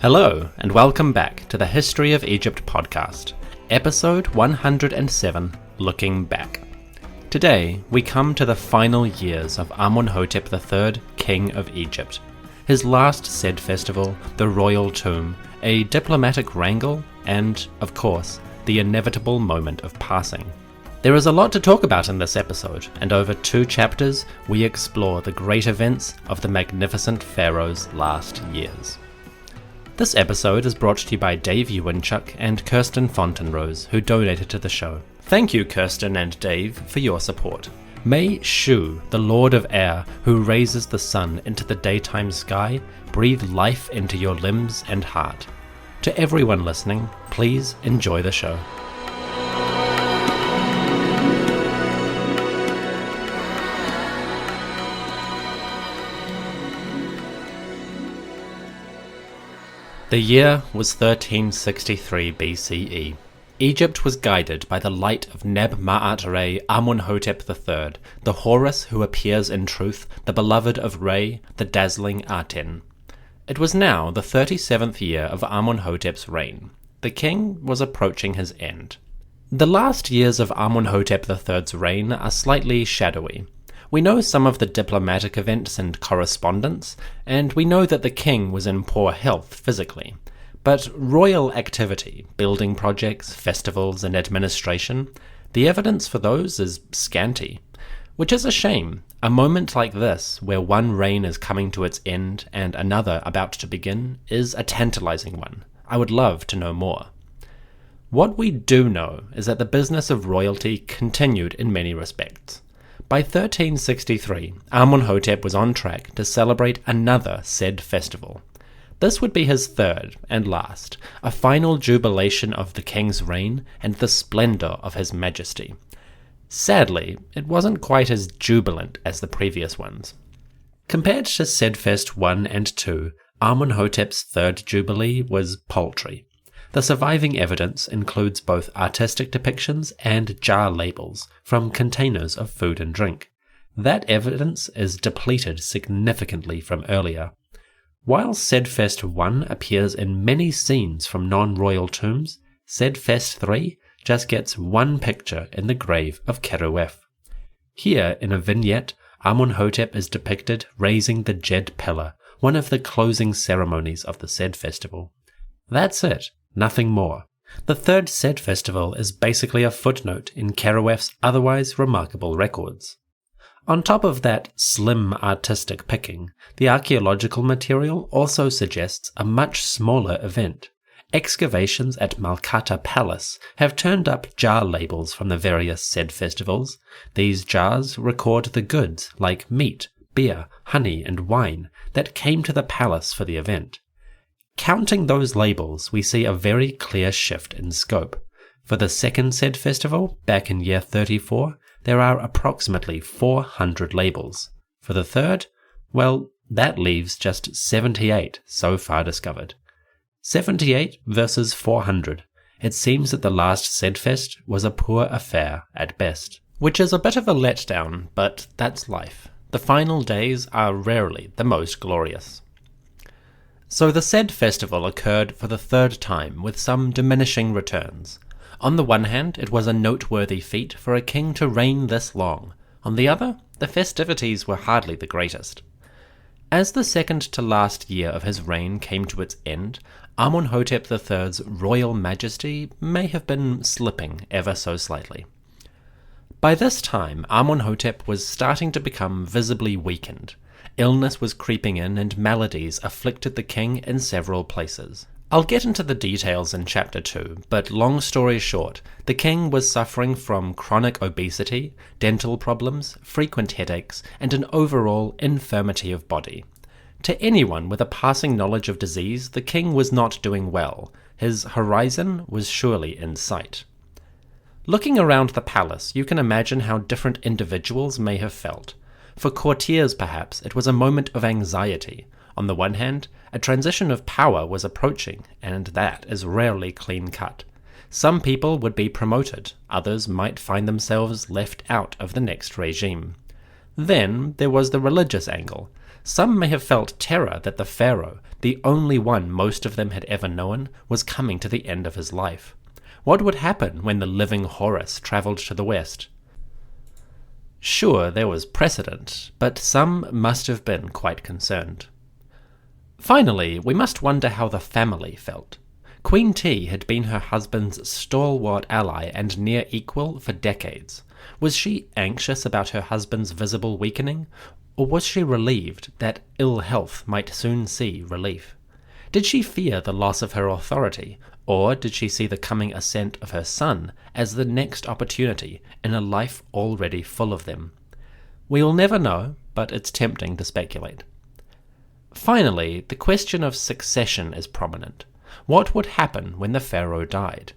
Hello, and welcome back to the History of Egypt podcast, episode 107, Looking Back. Today, we come to the final years of Amenhotep III, King of Egypt. His last Sed-Festival, the royal tomb, a diplomatic wrangle, and, of course, the inevitable moment of passing. There is a lot to talk about in this episode, and over 2 chapters, we explore the great events of the magnificent pharaoh's last years. This episode is brought to you by Dave Ewanchuk and Kirsten Fontenrose, who donated to the show. Thank you, Kirsten and Dave, for your support. May Shu, the Lord of Air, who raises the sun into the daytime sky, breathe life into your limbs and heart. To everyone listening, please enjoy the show. The year was 1363 BCE. Egypt was guided by the light of Neb-ma'at-Re Amunhotep III, the Horus who appears in truth, the beloved of Re, the dazzling Aten. It was now the 37th year of Amenhotep's reign. The king was approaching his end. The last years of Amenhotep III's reign are slightly shadowy. We know some of the diplomatic events and correspondence, and we know that the king was in poor health physically. But royal activity, building projects, festivals, and administration, the evidence for those is scanty. Which is a shame. A moment like this, where one reign is coming to its end and another about to begin, is a tantalizing one. I would love to know more. What we do know is that the business of royalty continued in many respects. By 1363, Amenhotep was on track to celebrate another Sed-Festival. This would be his third and last, a final jubilation of the king's reign and the splendor of his majesty. Sadly, it wasn't quite as jubilant as the previous ones. Compared to Sed-Fest 1 and 2, Amenhotep's third jubilee was paltry. The surviving evidence includes both artistic depictions and jar labels from containers of food and drink. That evidence is depleted significantly from earlier. While Sed-Fest 1 appears in many scenes from non-royal tombs, Sed-Fest 3 just gets one picture in the grave of Keruef. Here, in a vignette, Amenhotep is depicted raising the Djed pillar, one of the closing ceremonies of the Sed-Festival. That's it. Nothing more. The third Sed-Festival is basically a footnote in Keruef's otherwise remarkable records. On top of that slim artistic picking, the archaeological material also suggests a much smaller event. Excavations at Malkata Palace have turned up jar labels from the various Sed-Festivals. These jars record the goods like meat, beer, honey, and wine that came to the palace for the event. Counting those labels, we see a very clear shift in scope. For the second Sed-Festival, back in year 34, there are approximately 400 labels. For the third, well, that leaves just 78 so far discovered. 78 versus 400. It seems that the last Sed-Fest was a poor affair at best. Which is a bit of a letdown, but that's life. The final days are rarely the most glorious. So the Sed-Festival occurred for the third time with some diminishing returns. On the one hand, it was a noteworthy feat for a king to reign this long. On the other, the festivities were hardly the greatest. As the second to last year of his reign came to its end, Amenhotep III's royal majesty may have been slipping ever so slightly. By this time, Amenhotep was starting to become visibly weakened. Illness was creeping in and maladies afflicted the king in several places. I'll get into the details in chapter 2, but long story short, the king was suffering from chronic obesity, dental problems, frequent headaches, and an overall infirmity of body. To anyone with a passing knowledge of disease, the king was not doing well. His horizon was surely in sight. Looking around the palace, you can imagine how different individuals may have felt. For courtiers, perhaps, it was a moment of anxiety. On the one hand, a transition of power was approaching, and that is rarely clean-cut. Some people would be promoted, others might find themselves left out of the next regime. Then there was the religious angle. Some may have felt terror that the pharaoh, the only one most of them had ever known, was coming to the end of his life. What would happen when the living Horus travelled to the west? Sure, there was precedent, but some must have been quite concerned. Finally, we must wonder how the family felt. Queen T had been her husband's stalwart ally and near equal for decades. Was she anxious about her husband's visible weakening, or was she relieved that ill health might soon see relief? Did she fear the loss of her authority, or did she see the coming ascent of her son as the next opportunity in a life already full of them? We'll never know, but it's tempting to speculate. Finally, the question of succession is prominent. What would happen when the pharaoh died?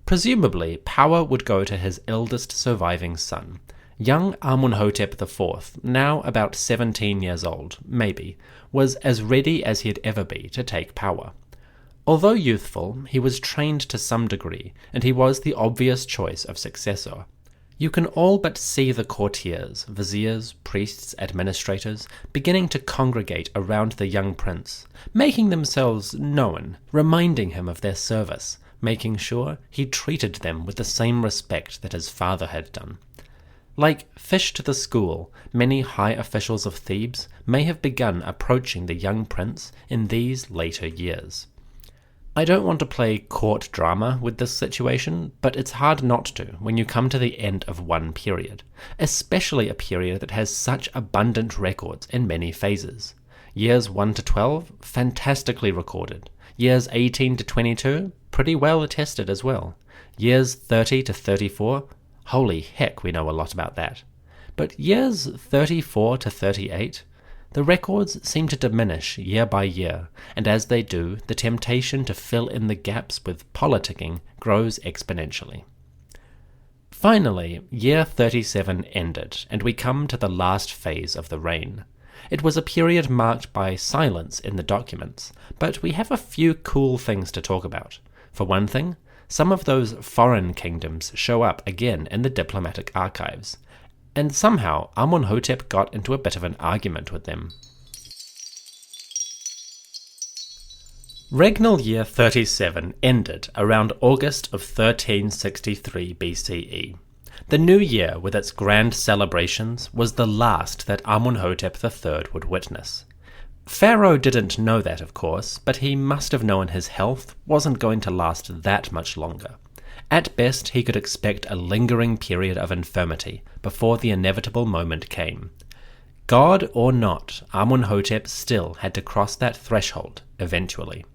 Presumably, power would go to his eldest surviving son. Young Amenhotep IV, now about 17 years old, maybe, was as ready as he'd ever be to take power. Although youthful, he was trained to some degree, and he was the obvious choice of successor. You can all but see the courtiers, viziers, priests, administrators, beginning to congregate around the young prince, making themselves known, reminding him of their service, making sure he treated them with the same respect that his father had done. Like fish to the school, many high officials of Thebes may have begun approaching the young prince in these later years. I don't want to play court drama with this situation, but it's hard not to when you come to the end of one period, especially a period that has such abundant records in many phases. Years 1 to 12, fantastically recorded. Years 18 to 22, pretty well attested as well. Years 30 to 34, holy heck, we know a lot about that. But years 34 to 38, the records seem to diminish year by year, and as they do, the temptation to fill in the gaps with politicking grows exponentially. Finally, year 37 ended, and we come to the last phase of the reign. It was a period marked by silence in the documents, but we have a few cool things to talk about. For one thing, some of those foreign kingdoms show up again in the diplomatic archives, and somehow Amenhotep got into a bit of an argument with them. Regnal year 37 ended around August of 1363 BCE. The new year, with its grand celebrations, was the last that Amenhotep III would witness. Pharaoh didn't know that, of course, but he must have known his health wasn't going to last that much longer. At best, he could expect a lingering period of infirmity before the inevitable moment came. God or not, Amenhotep still had to cross that threshold eventually.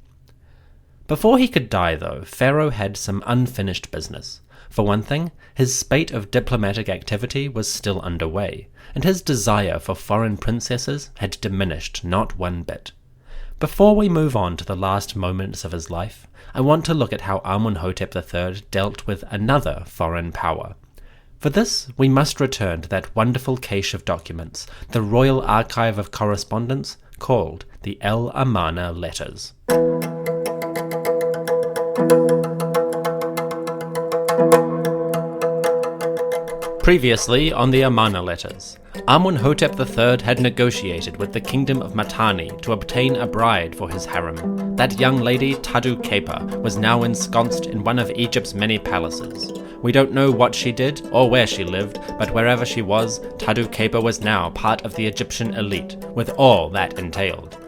Before he could die, though, Pharaoh had some unfinished business. For one thing, his spate of diplomatic activity was still underway, and his desire for foreign princesses had diminished not one bit. Before we move on to the last moments of his life, I want to look at how Amenhotep III dealt with another foreign power. For this, we must return to that wonderful cache of documents, the Royal Archive of Correspondence, called the Amarna Letters. Previously on the Amarna Letters, Amenhotep III had negotiated with the kingdom of Mitanni to obtain a bride for his harem. That young lady, Tadu Kepa, was now ensconced in one of Egypt's many palaces. We don't know what she did or where she lived, but wherever she was, Tadu Kepa was now part of the Egyptian elite, with all that entailed.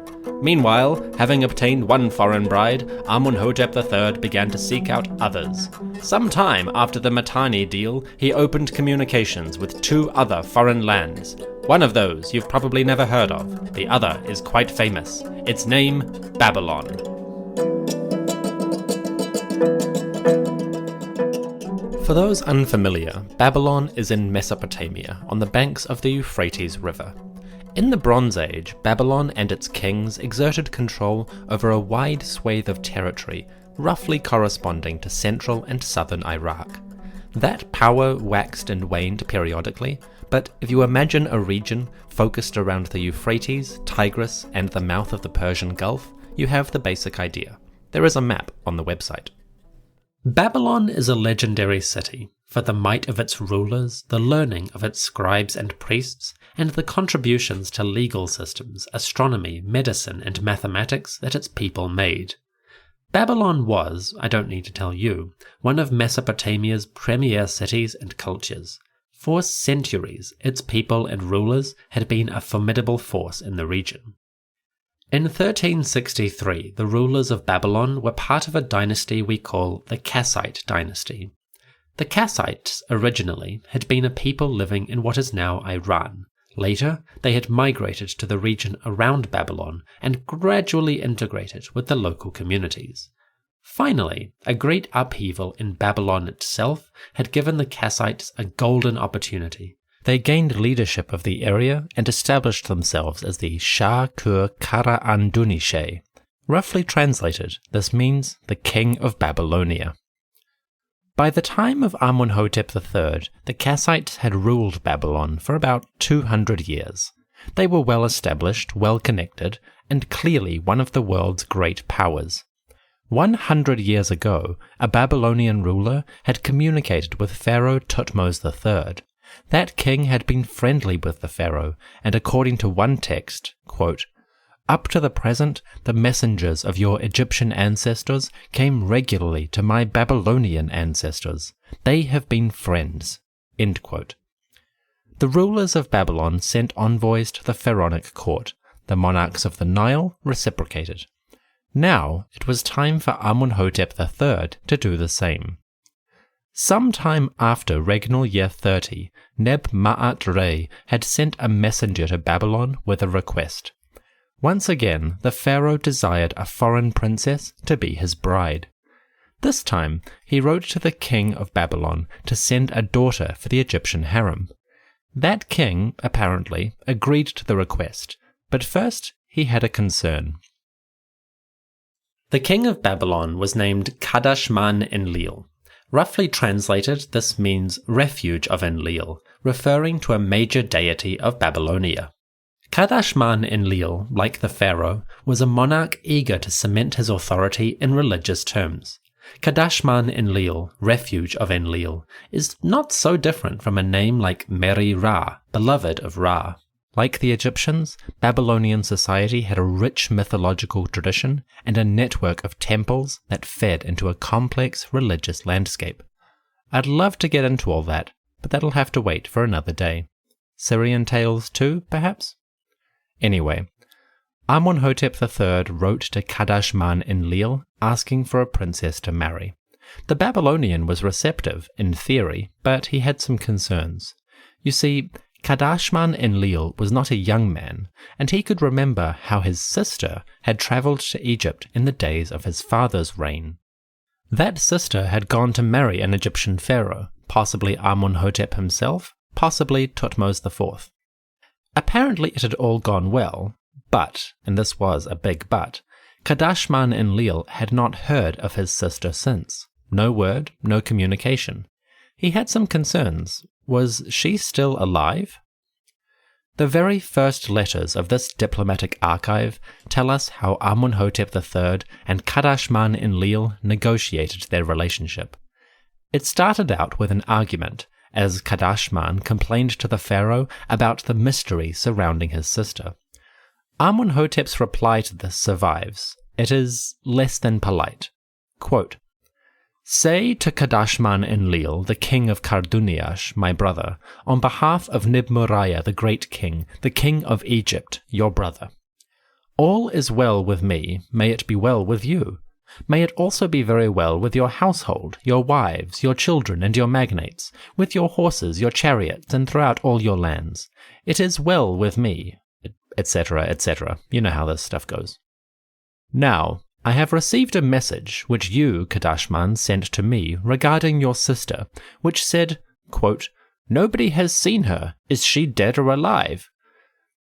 Meanwhile, having obtained one foreign bride, Amenhotep III began to seek out others. Some time after the Mitanni deal, he opened communications with 2 other foreign lands. One of those you've probably never heard of. The other is quite famous. Its name, Babylon. For those unfamiliar, Babylon is in Mesopotamia, on the banks of the Euphrates River. In the Bronze Age, Babylon and its kings exerted control over a wide swathe of territory, roughly corresponding to central and southern Iraq. That power waxed and waned periodically, but if you imagine a region focused around the Euphrates, Tigris, and the mouth of the Persian Gulf, you have the basic idea. There is a map on the website. Babylon is a legendary city for the might of its rulers, the learning of its scribes and priests, and the contributions to legal systems, astronomy, medicine, and mathematics that its people made. Babylon was, I don't need to tell you, one of Mesopotamia's premier cities and cultures. For centuries, its people and rulers had been a formidable force in the region. In 1363, the rulers of Babylon were part of a dynasty we call the Kassite dynasty. The Kassites originally had been a people living in what is now Iran. Later, they had migrated to the region around Babylon and gradually integrated with the local communities. Finally, a great upheaval in Babylon itself had given the Kassites a golden opportunity. They gained leadership of the area and established themselves as the Shah-Kur-Kara-Andunishe. Roughly translated, this means the King of Babylonia. By the time of Amenhotep III, the Kassites had ruled Babylon for about 200 years. They were well established, well connected, and clearly one of the world's great powers. 100 years ago, a Babylonian ruler had communicated with Pharaoh Thutmose III. That king had been friendly with the pharaoh, and according to one text, quote, "Up to the present, the messengers of your Egyptian ancestors came regularly to my Babylonian ancestors. They have been friends." End quote. The rulers of Babylon sent envoys to the pharaonic court. The monarchs of the Nile reciprocated. Now it was time for Amenhotep III to do the same. Sometime after regnal year 30, Neb-ma'at-Re had sent a messenger to Babylon with a request. Once again, the pharaoh desired a foreign princess to be his bride. This time, he wrote to the king of Babylon to send a daughter for the Egyptian harem. That king, apparently, agreed to the request, but first he had a concern. The king of Babylon was named Kadashman-Enlil. Roughly translated, this means refuge of Enlil, referring to a major deity of Babylonia. Kadashman-Enlil, like the pharaoh, was a monarch eager to cement his authority in religious terms. Kadashman-Enlil, refuge of Enlil, is not so different from a name like Meri-Ra, beloved of Ra. Like the Egyptians, Babylonian society had a rich mythological tradition and a network of temples that fed into a complex religious landscape. I'd love to get into all that, but that'll have to wait for another day. Syrian tales too, perhaps? Anyway, Amenhotep III wrote to Kadashman-Enlil asking for a princess to marry. The Babylonian was receptive, in theory, but he had some concerns. You see, Kadashman-Enlil was not a young man, and he could remember how his sister had travelled to Egypt in the days of his father's reign. That sister had gone to marry an Egyptian pharaoh, possibly Amenhotep himself, possibly Thutmose IV. Apparently it had all gone well, but, and this was a big but, Kadashman-Enlil had not heard of his sister since. No word, no communication. He had some concerns. Was she still alive? The very first letters of this diplomatic archive tell us how Amenhotep III and Kadashman-Enlil negotiated their relationship. It started out with an argument, as Kadashman complained to the pharaoh about the mystery surrounding his sister. Amenhotep's reply to this survives. It is less than polite. Quote, "Say to Kadashman-Enlil, the king of Karduniash, my brother, on behalf of Neb-ma'at-Re, the great king, the king of Egypt, your brother. All is well with me, may it be well with you. May it also be very well with your household, your wives, your children, and your magnates, with your horses, your chariots, and throughout all your lands. It is well with me," etc., etc. You know how this stuff goes. Now, I have received a message which you, Kadashman, sent to me regarding your sister, which said, quote, "Nobody has seen her. Is she dead or alive?"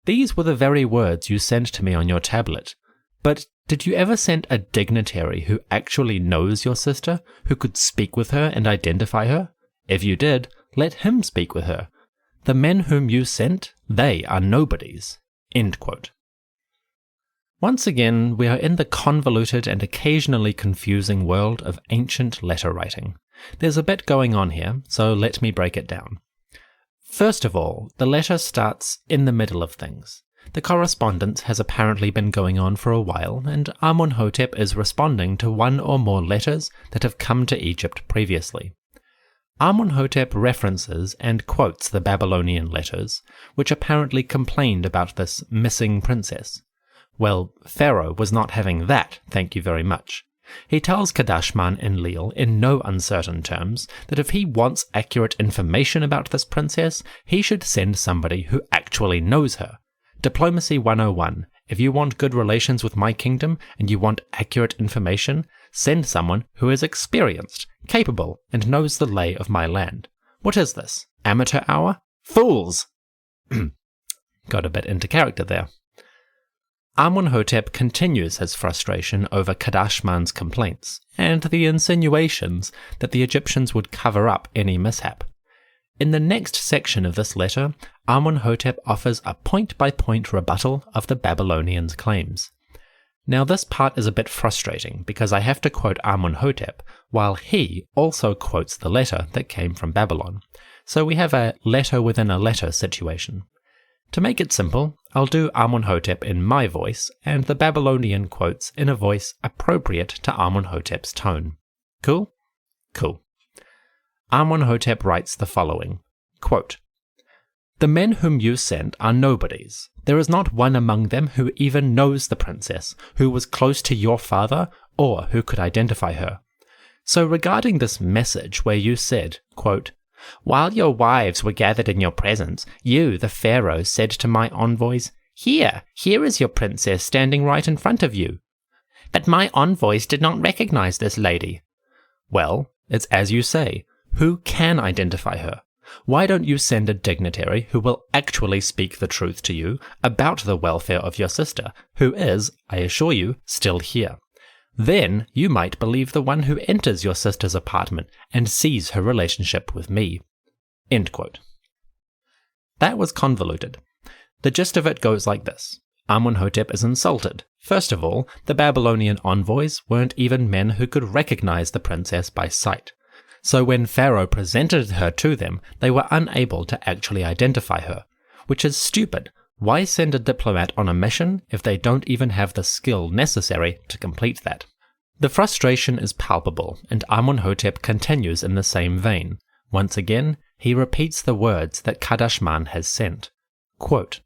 These were the very words you sent to me on your tablet. But did you ever send a dignitary who actually knows your sister, who could speak with her and identify her? If you did, let him speak with her. The men whom you sent, they are nobodies. End quote. Once again, we are in the convoluted and occasionally confusing world of ancient letter writing. There's a bit going on here, so let me break it down. First of all, the letter starts in the middle of things. The correspondence has apparently been going on for a while, and Amenhotep is responding to one or more letters that have come to Egypt previously. Amenhotep references and quotes the Babylonian letters, which apparently complained about this missing princess. Well, Pharaoh was not having that, thank you very much. He tells Kadashman-Enlil in no uncertain terms that if he wants accurate information about this princess, he should send somebody who actually knows her. Diplomacy 101. If you want good relations with my kingdom and you want accurate information, send someone who is experienced, capable, and knows the lay of my land. What is this? Amateur hour? Fools! Got a bit into character there. Amenhotep continues his frustration over Kadashman's complaints, and the insinuations that the Egyptians would cover up any mishap. In the next section of this letter, Amenhotep offers a point-by-point rebuttal of the Babylonians' claims. Now this part is a bit frustrating, because I have to quote Amenhotep, while he also quotes the letter that came from Babylon. So we have a letter within a letter situation. To make it simple, I'll do Amenhotep in my voice, and the Babylonian quotes in a voice appropriate to Amenhotep's tone. Cool? Cool. Amenhotep writes the following, quote, "The men whom you sent are nobodies. There is not one among them who even knows the princess, who was close to your father, or who could identify her. So regarding this message where you said, quote, 'While your wives were gathered in your presence, you, the pharaoh, said to my envoys, here is your princess standing right in front of you. But my envoys did not recognize this lady.' Well, it's as you say. Who can identify her? Why don't you send a dignitary who will actually speak the truth to you about the welfare of your sister, who is, I assure you, still here? Then you might believe the one who enters your sister's apartment and sees her relationship with me." End quote. That was convoluted. The gist of it goes like this. Amenhotep is insulted. First of all, the Babylonian envoys weren't even men who could recognize the princess by sight. So when Pharaoh presented her to them, they were unable to actually identify her, which is stupid. Why send a diplomat on a mission if they don't even have the skill necessary to complete that? The frustration is palpable, and Amenhotep continues in the same vein. Once again, he repeats the words that Kadashman has sent. Quote,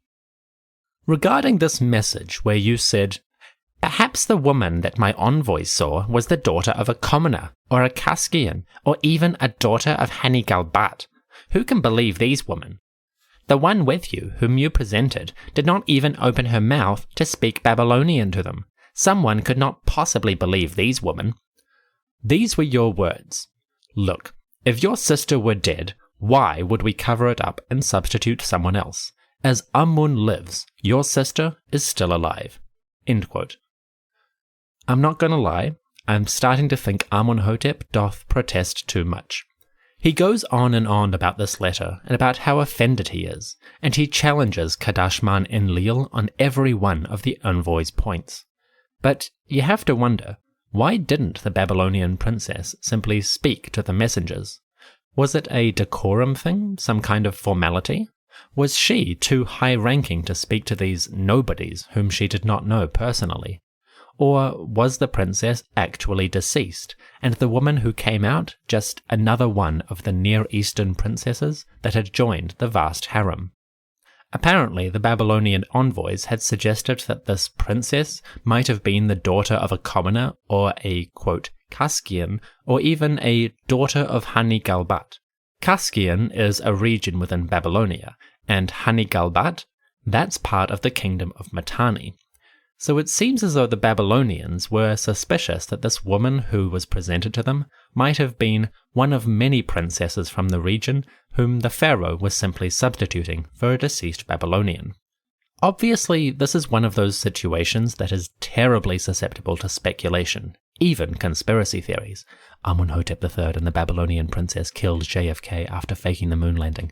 "Regarding this message where you said, 'Perhaps the woman that my envoys saw was the daughter of a commoner, or a Kaskian, or even a daughter of Hani-Galbat. Who can believe these women? The one with you, whom you presented, did not even open her mouth to speak Babylonian to them. Someone could not possibly believe these women.' These were your words. Look, if your sister were dead, why would we cover it up and substitute someone else? As Amun lives, your sister is still alive." End quote. I'm not gonna lie, I'm starting to think Amenhotep doth protest too much. He goes on and on about this letter, and about how offended he is, and he challenges Kadashman-Enlil on every one of the envoy's points. But you have to wonder, why didn't the Babylonian princess simply speak to the messengers? Was it a decorum thing, some kind of formality? Was she too high-ranking to speak to these nobodies whom she did not know personally? Or was the princess actually deceased, and the woman who came out just another one of the Near Eastern princesses that had joined the vast harem? Apparently, the Babylonian envoys had suggested that this princess might have been the daughter of a commoner, or a, quote, Kaskian, or even a daughter of Hani-Galbat. Kaskian is a region within Babylonia, and Hani-Galbat, that's part of the kingdom of Mitanni. So it seems as though the Babylonians were suspicious that this woman who was presented to them might have been one of many princesses from the region whom the pharaoh was simply substituting for a deceased Babylonian. Obviously, this is one of those situations that is terribly susceptible to speculation, even conspiracy theories. Amenhotep III and the Babylonian princess killed JFK after faking the moon landing.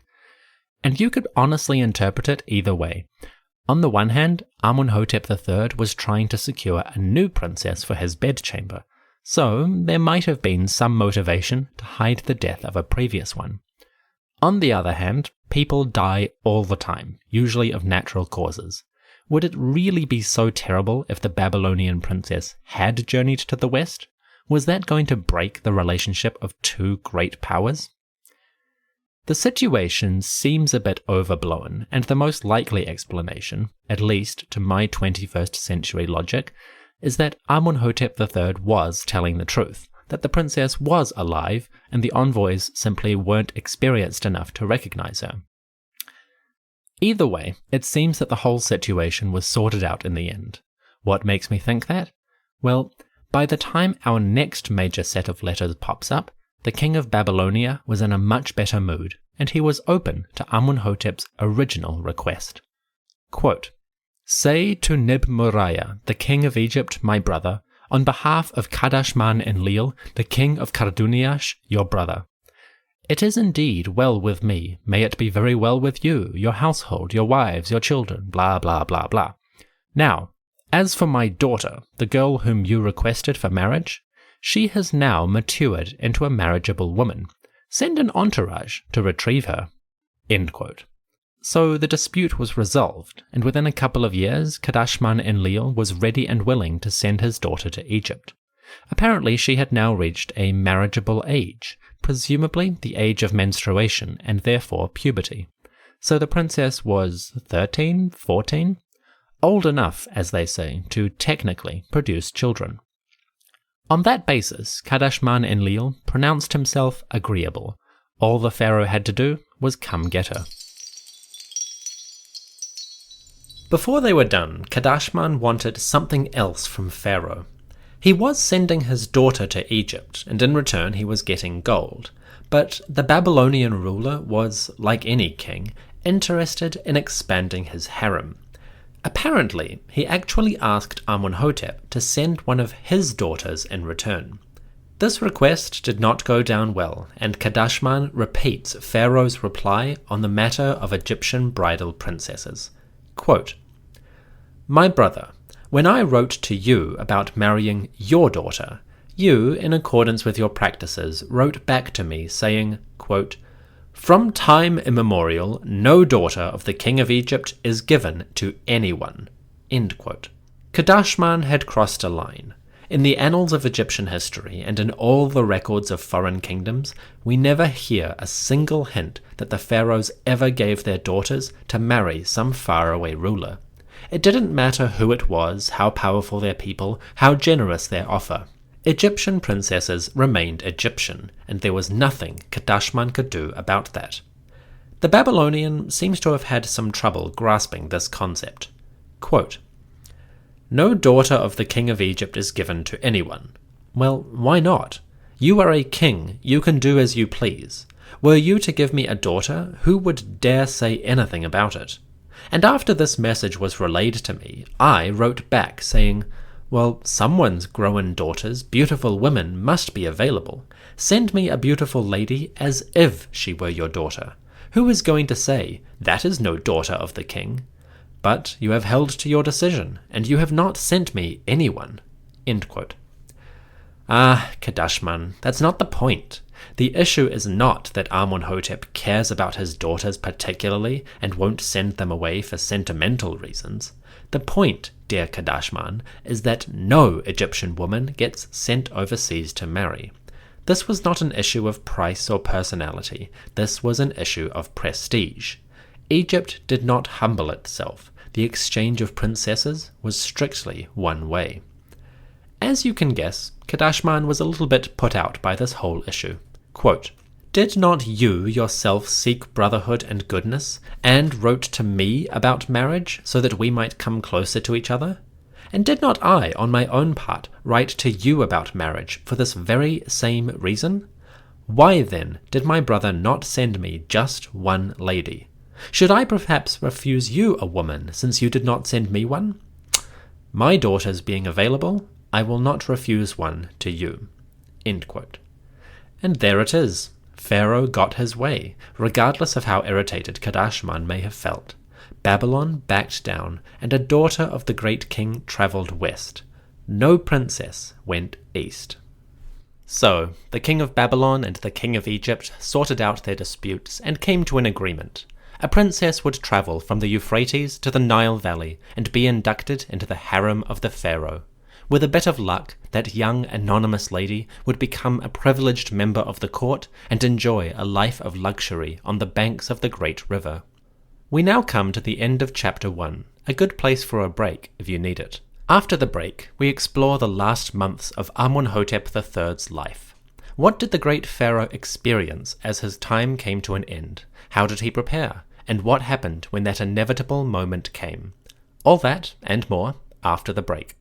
And you could honestly interpret it either way. On the one hand, Amenhotep III was trying to secure a new princess for his bedchamber, so there might have been some motivation to hide the death of a previous one. On the other hand, people die all the time, usually of natural causes. Would it really be so terrible if the Babylonian princess had journeyed to the west? Was that going to break the relationship of two great powers? The situation seems a bit overblown, and the most likely explanation, at least to my 21st century logic, is that Amenhotep III was telling the truth, that the princess was alive, and the envoys simply weren't experienced enough to recognize her. Either way, it seems that the whole situation was sorted out in the end. What makes me think that? Well, by the time our next major set of letters pops up, the king of Babylonia was in a much better mood, and he was open to Amenhotep's original request. Quote, "Say to Neb-ma'at-Re, the king of Egypt, my brother, on behalf of Kadashman-Enlil, the king of Karduniash, your brother. It is indeed well with me, may it be very well with you, your household, your wives, your children, blah blah blah blah. Now, as for my daughter, the girl whom you requested for marriage, she has now matured into a marriageable woman. Send an entourage to retrieve her." End quote. So the dispute was resolved, and within a couple of years, Kadashman-Enlil was ready and willing to send his daughter to Egypt. Apparently she had now reached a marriageable age, presumably the age of menstruation and therefore puberty. So the princess was 13, 14? Old enough, as they say, to technically produce children. On that basis, Kadashman-Enlil pronounced himself agreeable. All the pharaoh had to do was come get her. Before they were done, Kadashman wanted something else from Pharaoh. He was sending his daughter to Egypt, and in return he was getting gold. But the Babylonian ruler was, like any king, interested in expanding his harem. Apparently, he actually asked Amenhotep to send one of his daughters in return. This request did not go down well, and Kadashman repeats Pharaoh's reply on the matter of Egyptian bridal princesses. Quote, "My brother, when I wrote to you about marrying your daughter, you, in accordance with your practices, wrote back to me saying, quote, 'From time immemorial, no daughter of the king of Egypt is given to anyone.'" End quote. Kadashman had crossed a line. In the annals of Egyptian history and in all the records of foreign kingdoms, we never hear a single hint that the pharaohs ever gave their daughters to marry some faraway ruler. It didn't matter who it was, how powerful their people, how generous their offer. Egyptian princesses remained Egyptian, and there was nothing Kadashman could do about that. The Babylonian seems to have had some trouble grasping this concept. Quote, "No daughter of the king of Egypt is given to anyone." Well, why not? You are a king, you can do as you please. Were you to give me a daughter, who would dare say anything about it? And after this message was relayed to me, I wrote back saying, well, someone's grown daughters, beautiful women, must be available. Send me a beautiful lady as if she were your daughter. Who is going to say, that is no daughter of the king? But you have held to your decision, and you have not sent me anyone. End quote. Ah, Kadashman, that's not the point. The issue is not that Amenhotep cares about his daughters particularly and won't send them away for sentimental reasons. The point, dear Kadashman, is that no Egyptian woman gets sent overseas to marry. This was not an issue of price or personality. This was an issue of prestige. Egypt did not humble itself. The exchange of princesses was strictly one way. As you can guess, Kadashman was a little bit put out by this whole issue. Quote, "Did not you yourself seek brotherhood and goodness, and wrote to me about marriage so that we might come closer to each other? And did not I, on my own part, write to you about marriage for this very same reason? Why, then, did my brother not send me just one lady? Should I perhaps refuse you a woman, since you did not send me one? My daughters being available, I will not refuse one to you." End quote. And there it is. Pharaoh got his way, regardless of how irritated Kadashman may have felt. Babylon backed down, and a daughter of the great king travelled west. No princess went east. So, the king of Babylon and the king of Egypt sorted out their disputes and came to an agreement. A princess would travel from the Euphrates to the Nile Valley and be inducted into the harem of the pharaoh. With a bit of luck, that young anonymous lady would become a privileged member of the court and enjoy a life of luxury on the banks of the great river. We now come to the end of chapter 1, a good place for a break if you need it. After the break, we explore the last months of Amenhotep III's life. What did the great pharaoh experience as his time came to an end? How did he prepare? And what happened when that inevitable moment came? All that and more after the break.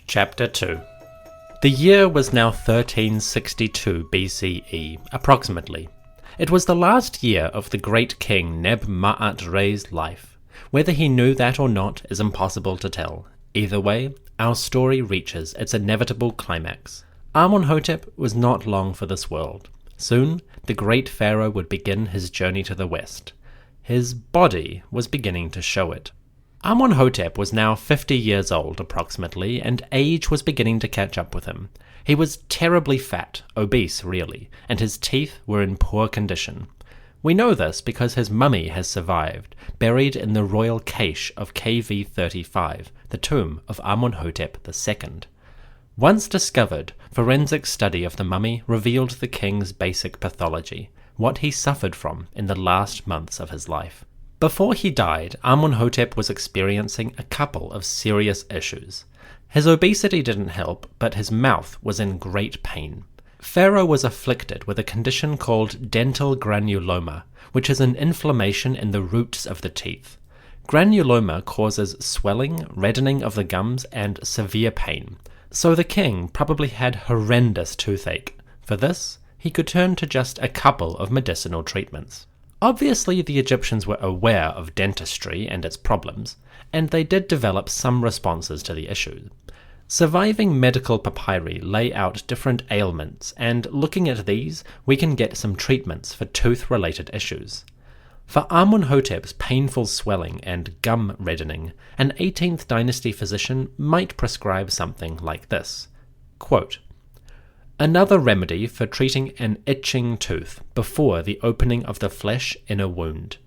Chapter 2. The year was now 1362 BCE, approximately. It was the last year of the great king Neb-ma'at-Re's life. Whether he knew that or not is impossible to tell. Either way, our story reaches its inevitable climax. Amenhotep was not long for this world. Soon, the great pharaoh would begin his journey to the west. His body was beginning to show it. Amenhotep was now 50 years old approximately, and age was beginning to catch up with him. He was terribly fat, obese really, and his teeth were in poor condition. We know this because his mummy has survived, buried in the royal cache of KV 35, the tomb of Amenhotep II. Once discovered, forensic study of the mummy revealed the king's basic pathology, what he suffered from in the last months of his life. Before he died, Amenhotep was experiencing a couple of serious issues. His obesity didn't help, but his mouth was in great pain. Pharaoh was afflicted with a condition called dental granuloma, which is an inflammation in the roots of the teeth. Granuloma causes swelling, reddening of the gums, and severe pain. So the king probably had horrendous toothache. For this, he could turn to just a couple of medicinal treatments. Obviously, the Egyptians were aware of dentistry and its problems, and they did develop some responses to the issue. Surviving medical papyri lay out different ailments, and looking at these, we can get some treatments for tooth-related issues. For Amenhotep's painful swelling and gum reddening, an 18th dynasty physician might prescribe something like this. Quote, "Another remedy for treating an itching tooth before the opening of the flesh in a wound.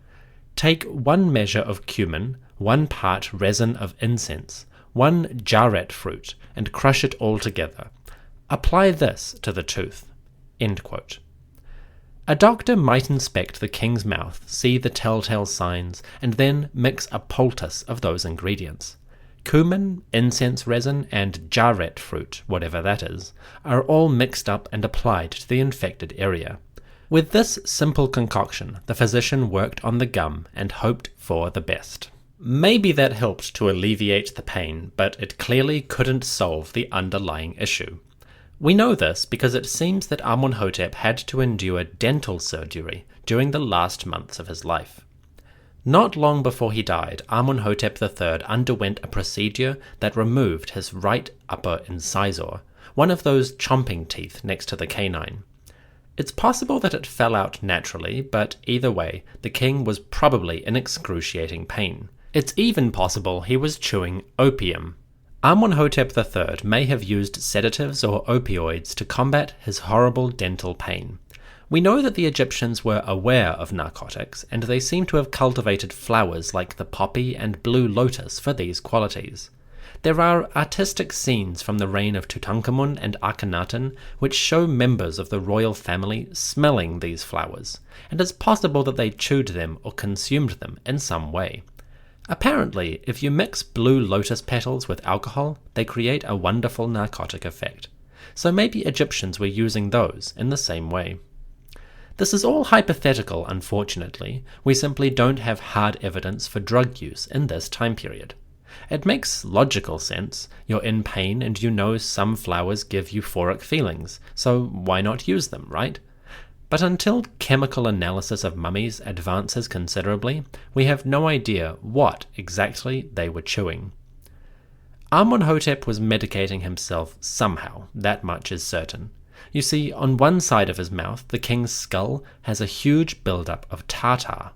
Take 1 measure of cumin, 1 part resin of incense, 1 jarret fruit, and crush it all together. Apply this to the tooth." End quote. A doctor might inspect the king's mouth, see the telltale signs, and then mix a poultice of those ingredients. Cumin, incense resin, and jarret fruit, whatever that is, are all mixed up and applied to the infected area. With this simple concoction, the physician worked on the gum and hoped for the best. Maybe that helped to alleviate the pain, but it clearly couldn't solve the underlying issue. We know this because it seems that Amenhotep had to endure dental surgery during the last months of his life. Not long before he died, Amenhotep III underwent a procedure that removed his right upper incisor, one of those chomping teeth next to the canine. It's possible that it fell out naturally, but either way, the king was probably in excruciating pain. It's even possible he was chewing opium. Amenhotep III may have used sedatives or opioids to combat his horrible dental pain. We know that the Egyptians were aware of narcotics, and they seem to have cultivated flowers like the poppy and blue lotus for these qualities. There are artistic scenes from the reign of Tutankhamun and Akhenaten which show members of the royal family smelling these flowers, and it's possible that they chewed them or consumed them in some way. Apparently, if you mix blue lotus petals with alcohol, they create a wonderful narcotic effect. So maybe Egyptians were using those in the same way. This is all hypothetical, unfortunately. We simply don't have hard evidence for drug use in this time period. It makes logical sense. You're in pain and you know some flowers give euphoric feelings, so why not use them, right? But until chemical analysis of mummies advances considerably, we have no idea what exactly they were chewing. Amenhotep was medicating himself somehow, that much is certain. You see, on one side of his mouth, the king's skull has a huge buildup of tartar.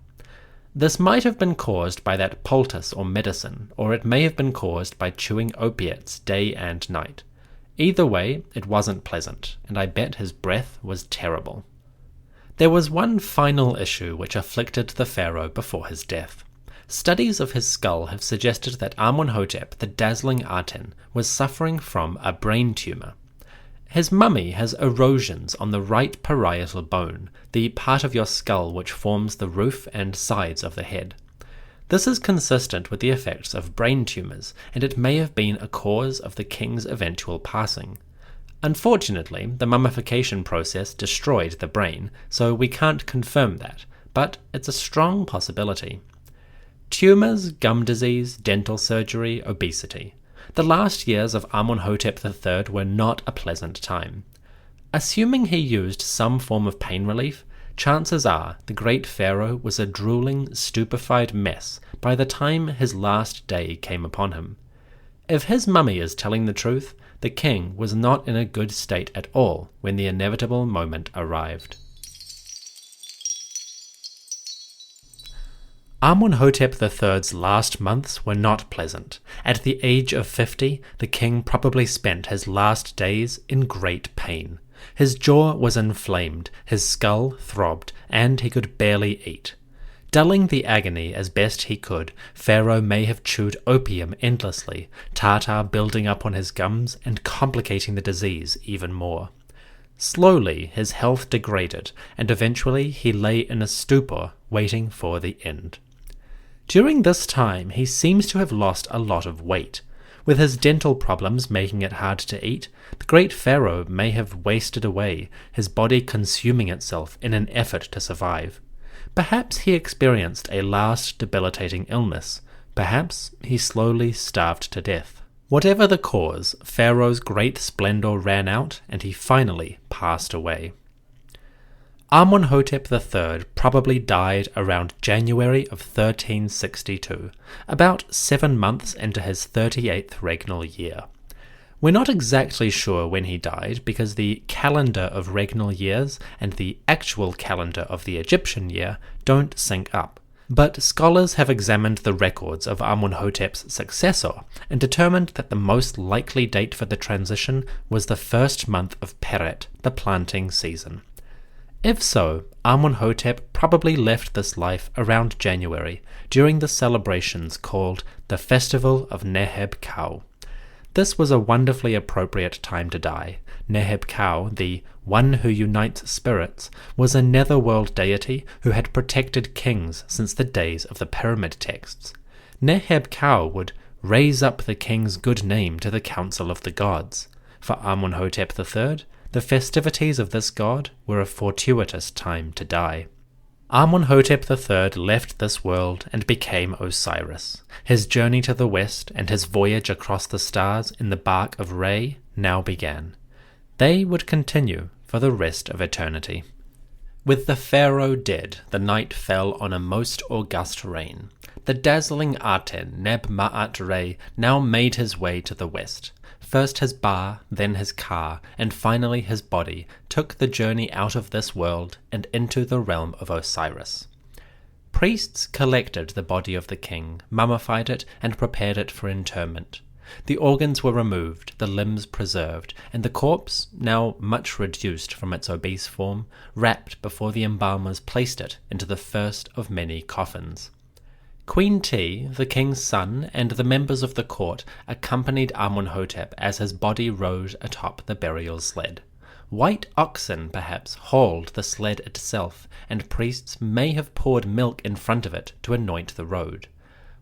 This might have been caused by that poultice or medicine, or it may have been caused by chewing opiates day and night. Either way, it wasn't pleasant, and I bet his breath was terrible. There was one final issue which afflicted the pharaoh before his death. Studies of his skull have suggested that Amenhotep, the dazzling Aten, was suffering from a brain tumor. His mummy has erosions on the right parietal bone, the part of your skull which forms the roof and sides of the head. This is consistent with the effects of brain tumors, and it may have been a cause of the king's eventual passing. Unfortunately, the mummification process destroyed the brain, so we can't confirm that, but it's a strong possibility. Tumors, gum disease, dental surgery, obesity. The last years of Amenhotep III were not a pleasant time. Assuming he used some form of pain relief, chances are the great pharaoh was a drooling, stupefied mess by the time his last day came upon him. If his mummy is telling the truth, the king was not in a good state at all when the inevitable moment arrived. Amenhotep III's last months were not pleasant. At the age of 50, the king probably spent his last days in great pain. His jaw was inflamed, his skull throbbed, and he could barely eat. Dulling the agony as best he could, Pharaoh may have chewed opium endlessly, tartar building up on his gums and complicating the disease even more. Slowly his health degraded, and eventually he lay in a stupor, waiting for the end. During this time, he seems to have lost a lot of weight. With his dental problems making it hard to eat, the great pharaoh may have wasted away, his body consuming itself in an effort to survive. Perhaps he experienced a last debilitating illness. Perhaps he slowly starved to death. Whatever the cause, Pharaoh's great splendor ran out, and he finally passed away. Amenhotep III probably died around January of 1362, about 7 months into his 38th regnal year. We're not exactly sure when he died because the calendar of regnal years and the actual calendar of the Egyptian year don't sync up. But scholars have examined the records of Amenhotep's successor and determined that the most likely date for the transition was the first month of Peret, the planting season. If so, Amenhotep probably left this life around January, during the celebrations called the Festival of Neb-ma'at-Re. This was a wonderfully appropriate time to die. Neb-ma'at-Re, the one who unites spirits, was a netherworld deity who had protected kings since the days of the pyramid texts. Neb-ma'at-Re would raise up the king's good name to the council of the gods. For Amenhotep III, the festivities of this god were a fortuitous time to die. Amenhotep III left this world and became Osiris. His journey to the west and his voyage across the stars in the bark of Re now began. They would continue for the rest of eternity. With the pharaoh dead, the night fell on a most august reign. The dazzling Aten, Neb-ma'at-Re, now made his way to the west. First his bar, then his car, and finally his body took the journey out of this world and into the realm of Osiris. Priests collected the body of the king, mummified it, and prepared it for interment. The organs were removed, the limbs preserved, and the corpse, now much reduced from its obese form, wrapped before the embalmers placed it into the first of many coffins. Queen T, the king's son, and the members of the court accompanied Amenhotep as his body rode atop the burial sled. White oxen, perhaps, hauled the sled itself, and priests may have poured milk in front of it to anoint the road.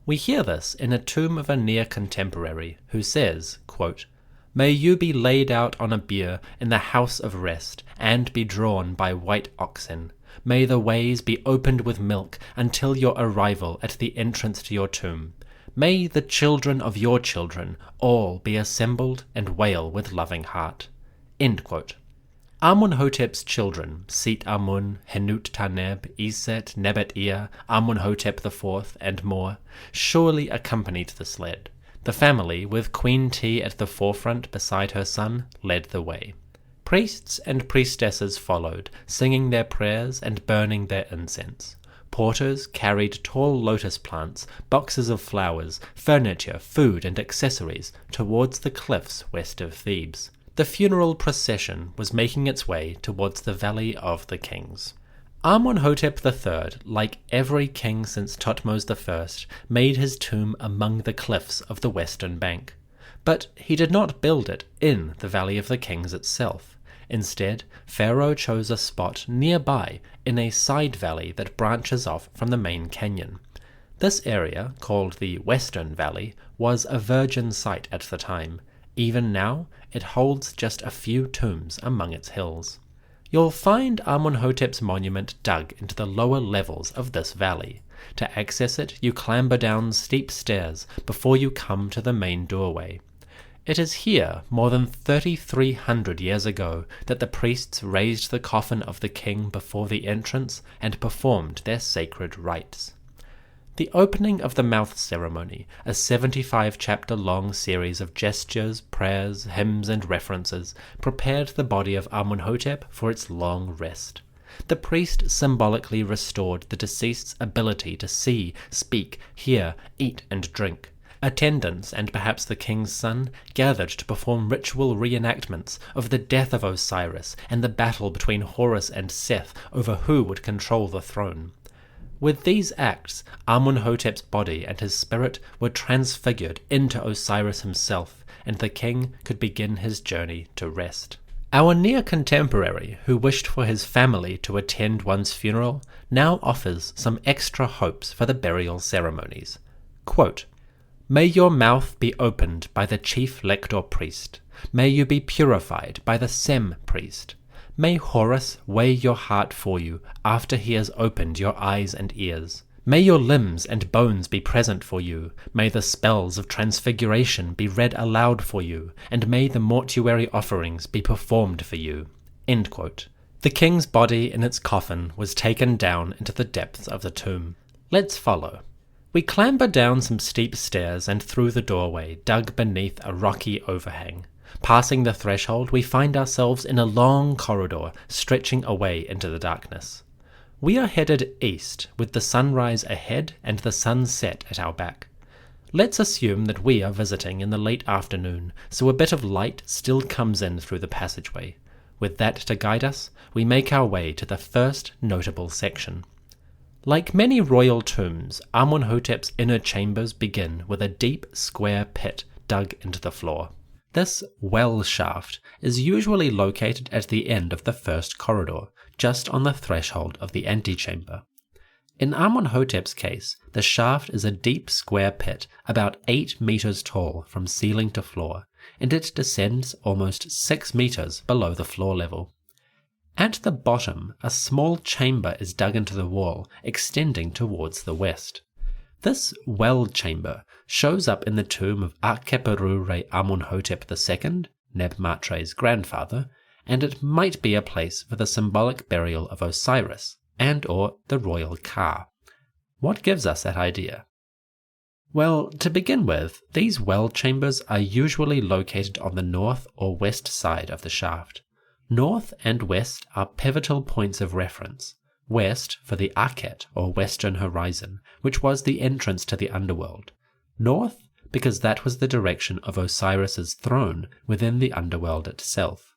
We hear this in a tomb of a near contemporary, who says, quote, "May you be laid out on a bier in the house of rest, and be drawn by white oxen. May the ways be opened with milk until your arrival at the entrance to your tomb. May the children of your children all be assembled and wail with loving heart." End quote. Amenhotep's children, Set Amun, Henut-Taneb, Iset, Neb-ma'at-Re, Amunhotep IV, and more, surely accompanied the sled. The family, with Queen T at the forefront beside her son, led the way. Priests and priestesses followed, singing their prayers and burning their incense. Porters carried tall lotus plants, boxes of flowers, furniture, food, and accessories towards the cliffs west of Thebes. The funeral procession was making its way towards the Valley of the Kings. Amenhotep III, like every king since Thutmose I, made his tomb among the cliffs of the western bank. But he did not build it in the Valley of the Kings itself. Instead, Pharaoh chose a spot nearby in a side valley that branches off from the main canyon. This area, called the Western Valley, was a virgin site at the time. Even now, it holds just a few tombs among its hills. You'll find Amenhotep's monument dug into the lower levels of this valley. To access it, you clamber down steep stairs before you come to the main doorway. It is here, more than 3,300 years ago, that the priests raised the coffin of the king before the entrance and performed their sacred rites. The opening of the mouth ceremony, a 75-chapter-long series of gestures, prayers, hymns, and references, prepared the body of Amenhotep for its long rest. The priest symbolically restored the deceased's ability to see, speak, hear, eat, and drink. Attendants, and perhaps the king's son, gathered to perform ritual reenactments of the death of Osiris and the battle between Horus and Seth over who would control the throne. With these acts, Amenhotep's body and his spirit were transfigured into Osiris himself, and the king could begin his journey to rest. Our near contemporary, who wished for his family to attend one's funeral, now offers some extra hopes for the burial ceremonies. Quote, "May your mouth be opened by the chief lector priest. May you be purified by the Sem priest. May Horus weigh your heart for you after he has opened your eyes and ears. May your limbs and bones be present for you. May the spells of transfiguration be read aloud for you, and may the mortuary offerings be performed for you." End quote. The king's body in its coffin was taken down into the depths of the tomb. Let's follow. We clamber down some steep stairs and through the doorway dug beneath a rocky overhang. Passing the threshold, we find ourselves in a long corridor stretching away into the darkness. We are headed east, with the sunrise ahead and the sunset at our back. Let's assume that we are visiting in the late afternoon, so a bit of light still comes in through the passageway. With that to guide us, we make our way to the first notable section. Like many royal tombs, Amenhotep's inner chambers begin with a deep, square pit dug into the floor. This well shaft is usually located at the end of the first corridor, just on the threshold of the antechamber. In Amenhotep's case, the shaft is a deep square pit about 8 meters tall from ceiling to floor, and it descends almost 6 meters below the floor level. At the bottom, a small chamber is dug into the wall, extending towards the west. This well chamber shows up in the tomb of Amenhotep Amunhotep II, Neb-ma'at-Re's grandfather, and it might be a place for the symbolic burial of Osiris, and or the royal Ka. What gives us that idea? Well, to begin with, these well chambers are usually located on the north or west side of the shaft. North and west are pivotal points of reference. West for the Akhet, or western horizon, which was the entrance to the underworld. North, because that was the direction of Osiris's throne within the underworld itself.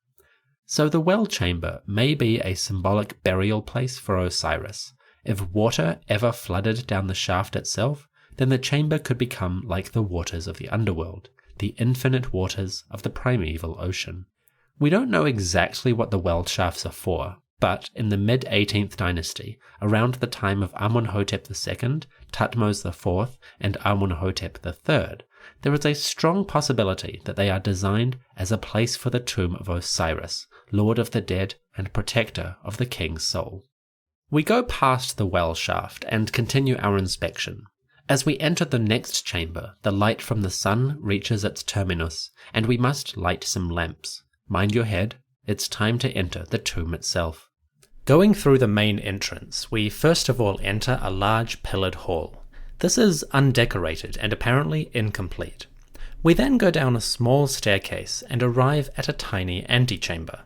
So the well chamber may be a symbolic burial place for Osiris. If water ever flooded down the shaft itself, then the chamber could become like the waters of the underworld, the infinite waters of the primeval ocean. We don't know exactly what the well shafts are for, but in the mid-18th dynasty, around the time of Amenhotep II, Thutmose IV, and Amenhotep III, there is a strong possibility that they are designed as a place for the tomb of Osiris, lord of the dead and protector of the king's soul. We go past the well shaft and continue our inspection. As we enter the next chamber, the light from the sun reaches its terminus, and we must light some lamps. Mind your head, it's time to enter the tomb itself. Going through the main entrance, we first of all enter a large pillared hall. This is undecorated and apparently incomplete. We then go down a small staircase and arrive at a tiny antechamber.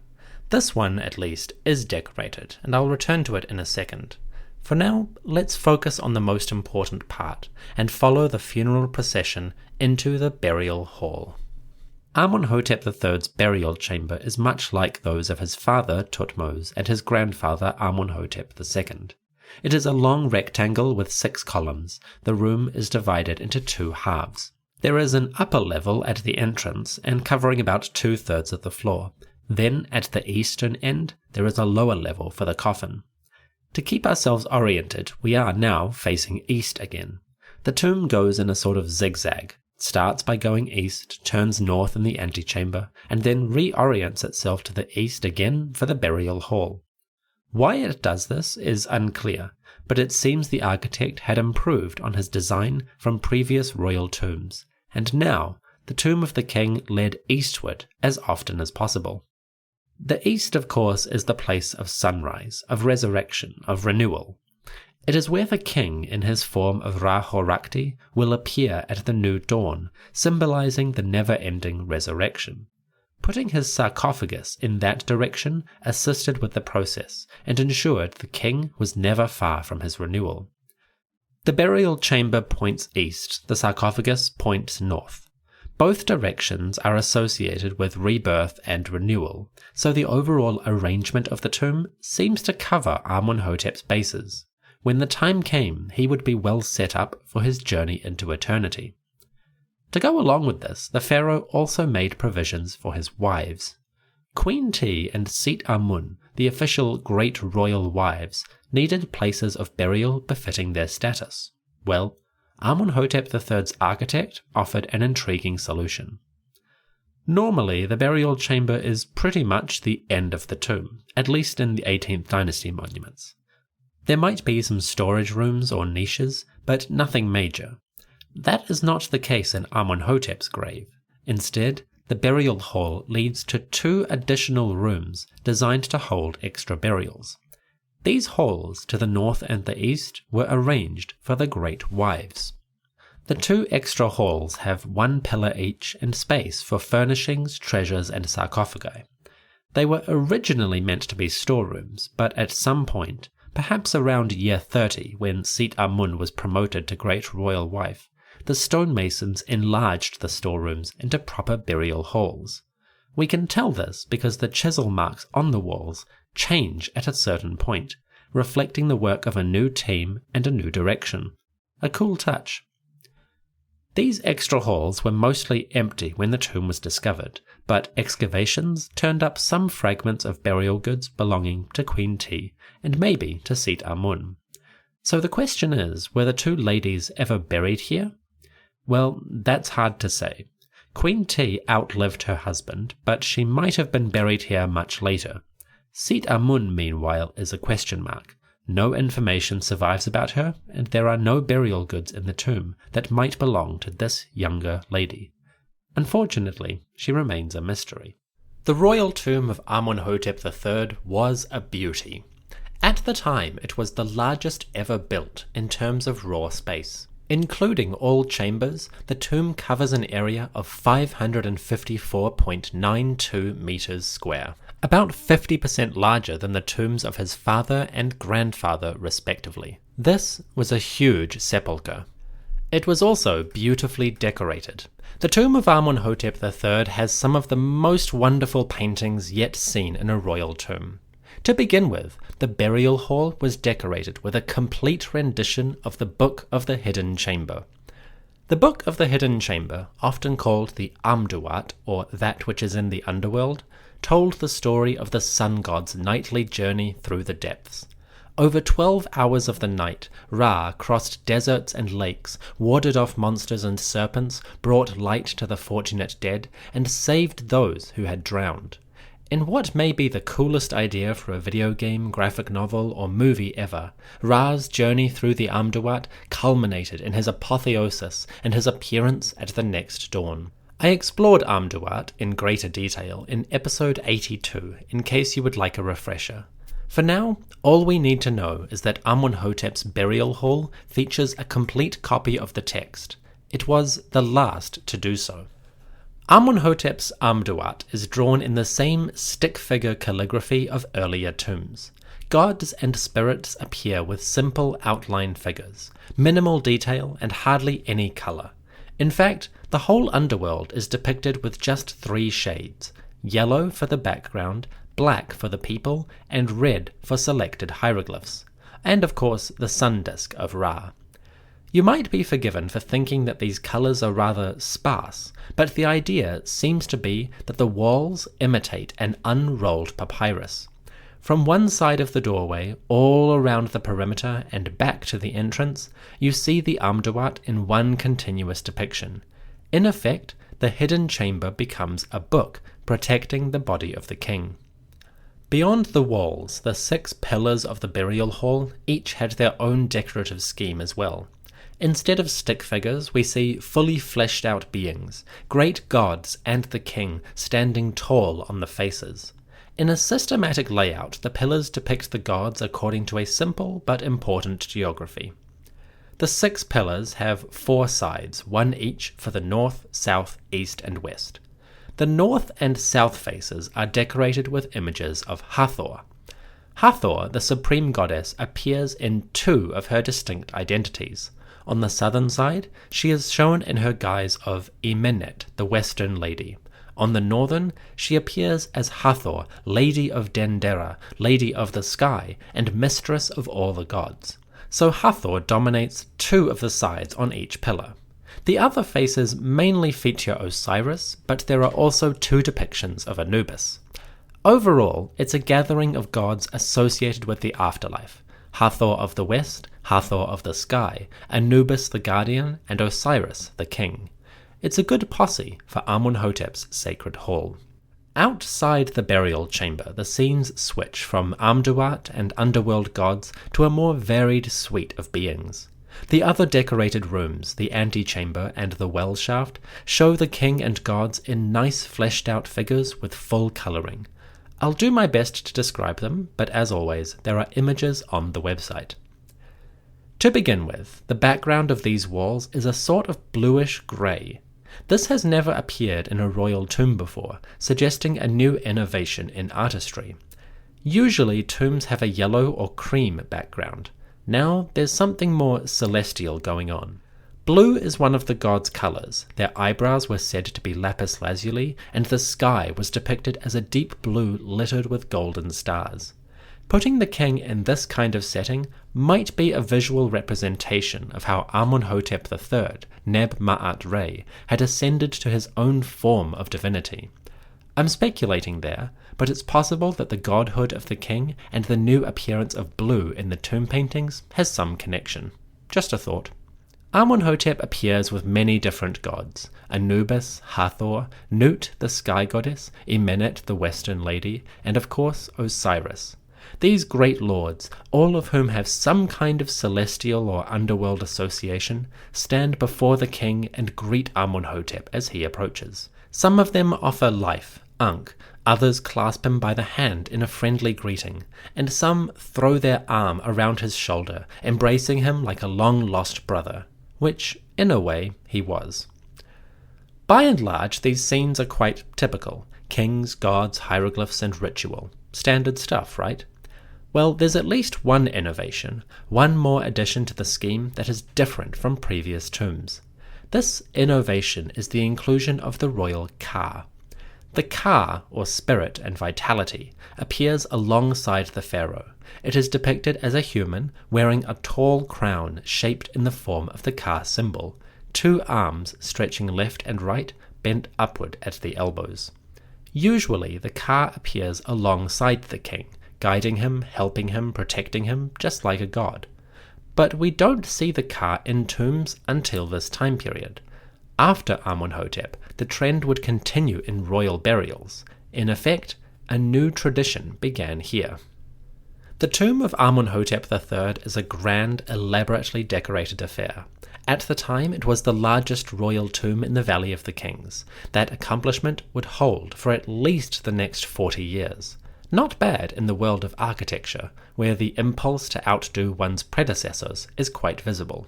This one, at least, is decorated, and I'll return to it in a second. For now, let's focus on the most important part, and follow the funeral procession into the burial hall. Amenhotep III's burial chamber is much like those of his father Thutmose and his grandfather Amenhotep II. It is a long rectangle with 6 columns. The room is divided into 2 halves. There is an upper level at the entrance and covering about 2/3 of the floor. Then, at the eastern end, there is a lower level for the coffin. To keep ourselves oriented, we are now facing east again. The tomb goes in a sort of zigzag, starts by going east, turns north in the antechamber, and then reorients itself to the east again for the burial hall. Why it does this is unclear, but it seems the architect had improved on his design from previous royal tombs, and now the tomb of the king led eastward as often as possible. The east, of course, is the place of sunrise, of resurrection, of renewal. It is where the king, in his form of Ra-Horakhti, will appear at the new dawn, symbolizing the never-ending resurrection. Putting his sarcophagus in that direction assisted with the process, and ensured the king was never far from his renewal. The burial chamber points east, the sarcophagus points north. Both directions are associated with rebirth and renewal, so the overall arrangement of the tomb seems to cover Amenhotep's bases. When the time came, he would be well set up for his journey into eternity. To go along with this, the pharaoh also made provisions for his wives. Queen T and Set-Amun, the official great royal wives, needed places of burial befitting their status. Well, Amenhotep III's architect offered an intriguing solution. Normally, the burial chamber is pretty much the end of the tomb, at least in the 18th dynasty monuments. There might be some storage rooms or niches, but nothing major. That is not the case in Amenhotep's grave. Instead, the burial hall leads to 2 additional rooms designed to hold extra burials. These halls to the north and the east were arranged for the great wives. The 2 extra halls have 1 pillar each and space for furnishings, treasures, and sarcophagi. They were originally meant to be storerooms, but at some point, perhaps around year 30 when Set-Amun was promoted to great royal wife, the stonemasons enlarged the storerooms into proper burial halls. We can tell this because the chisel marks on the walls change at a certain point, reflecting the work of a new team and a new direction. A cool touch. These extra halls were mostly empty when the tomb was discovered, but excavations turned up some fragments of burial goods belonging to Queen T and maybe to Set-Amun. So the question is, were the 2 ladies ever buried here? Well, that's hard to say. Queen T outlived her husband, but she might have been buried here much later. Set-Amun, meanwhile, is a question mark. No information survives about her, and there are no burial goods in the tomb that might belong to this younger lady. Unfortunately, she remains a mystery. The royal tomb of Amenhotep III was a beauty. At the time, it was the largest ever built in terms of raw space. Including all chambers, the tomb covers an area of 554.92 meters square, about 50% larger than the tombs of his father and grandfather respectively. This was a huge sepulchre. It was also beautifully decorated. The tomb of Amenhotep III has some of the most wonderful paintings yet seen in a royal tomb. To begin with, the burial hall was decorated with a complete rendition of the Book of the Hidden Chamber. The Book of the Hidden Chamber, often called the Amduat, or That Which Is in the Underworld, told the story of the sun god's nightly journey through the depths. Over 12 hours of the night, Ra crossed deserts and lakes, warded off monsters and serpents, brought light to the fortunate dead, and saved those who had drowned. In what may be the coolest idea for a video game, graphic novel, or movie ever, Ra's journey through the Amduat culminated in his apotheosis and his appearance at the next dawn. I explored Amduat in greater detail in episode 82, in case you would like a refresher. For now, all we need to know is that Amenhotep's burial hall features a complete copy of the text. It was the last to do so. Amenhotep's Amduat is drawn in the same stick-figure calligraphy of earlier tombs. Gods and spirits appear with simple outline figures, minimal detail and hardly any colour. In fact, the whole underworld is depicted with just 3 shades: yellow for the background, black for the people, and red for selected hieroglyphs, and of course the sun disk of Ra. You might be forgiven for thinking that these colours are rather sparse, but the idea seems to be that the walls imitate an unrolled papyrus. From one side of the doorway, all around the perimeter and back to the entrance, you see the Amduat in one continuous depiction. In effect, the hidden chamber becomes a book protecting the body of the king. Beyond the walls, the 6 pillars of the burial hall each had their own decorative scheme as well. Instead of stick figures, we see fully fleshed out beings, great gods and the king standing tall on the faces. In a systematic layout, the pillars depict the gods according to a simple but important geography. The 6 pillars have 4 sides, one each for the north, south, east, and west. The north and south faces are decorated with images of Hathor. Hathor, the supreme goddess, appears in 2 of her distinct identities. On the southern side, she is shown in her guise of Emenet, the Western Lady. On the northern, she appears as Hathor, Lady of Dendera, Lady of the Sky, and Mistress of all the gods. So Hathor dominates 2 of the sides on each pillar. The other faces mainly feature Osiris, but there are also 2 depictions of Anubis. Overall, it's a gathering of gods associated with the afterlife: Hathor of the west, Hathor of the sky, Anubis the guardian, and Osiris the king. It's a good posse for Amenhotep's sacred hall. Outside the burial chamber, the scenes switch from Amduat and underworld gods to a more varied suite of beings. The other decorated rooms, the antechamber and the well shaft, show the king and gods in nice fleshed-out figures with full colouring. I'll do my best to describe them, but as always, there are images on the website. To begin with, the background of these walls is a sort of bluish grey. This has never appeared in a royal tomb before, suggesting a new innovation in artistry. Usually tombs have a yellow or cream background. Now there's something more celestial going on. Blue is one of the gods' colours. Their eyebrows were said to be lapis lazuli, and the sky was depicted as a deep blue littered with golden stars. Putting the king in this kind of setting might be a visual representation of how Amenhotep III, Neb-ma'at-Re, had ascended to his own form of divinity. I'm speculating there, but it's possible that the godhood of the king and the new appearance of blue in the tomb paintings has some connection. Just a thought. Amenhotep appears with many different gods: Anubis, Hathor, Nut the sky goddess, Emenet the western lady, and of course Osiris. These great lords, all of whom have some kind of celestial or underworld association, stand before the king and greet Amenhotep as he approaches. Some of them offer life, Ankh, others clasp him by the hand in a friendly greeting, and some throw their arm around his shoulder, embracing him like a long-lost brother, which, in a way, he was. By and large, these scenes are quite typical: kings, gods, hieroglyphs, and ritual. Standard stuff, right? Well, there's at least one innovation, one more addition to the scheme that is different from previous tombs. This innovation is the inclusion of the royal Ka. The Ka, or spirit and vitality, appears alongside the pharaoh. It is depicted as a human wearing a tall crown shaped in the form of the Ka symbol. two arms stretching left and right, bent upward at the elbows. Usually the ka appears alongside the king, guiding him, helping him, protecting him, just like a god. But we don't see the ka in tombs until this time period. After Amenhotep, the trend would continue in royal burials. In effect, a new tradition began here. The tomb of Amenhotep III is a grand, elaborately decorated affair. At the time, it was the largest royal tomb in the Valley of the Kings. That accomplishment would hold for at least the next 40 years. Not bad in the world of architecture, where the impulse to outdo one's predecessors is quite visible.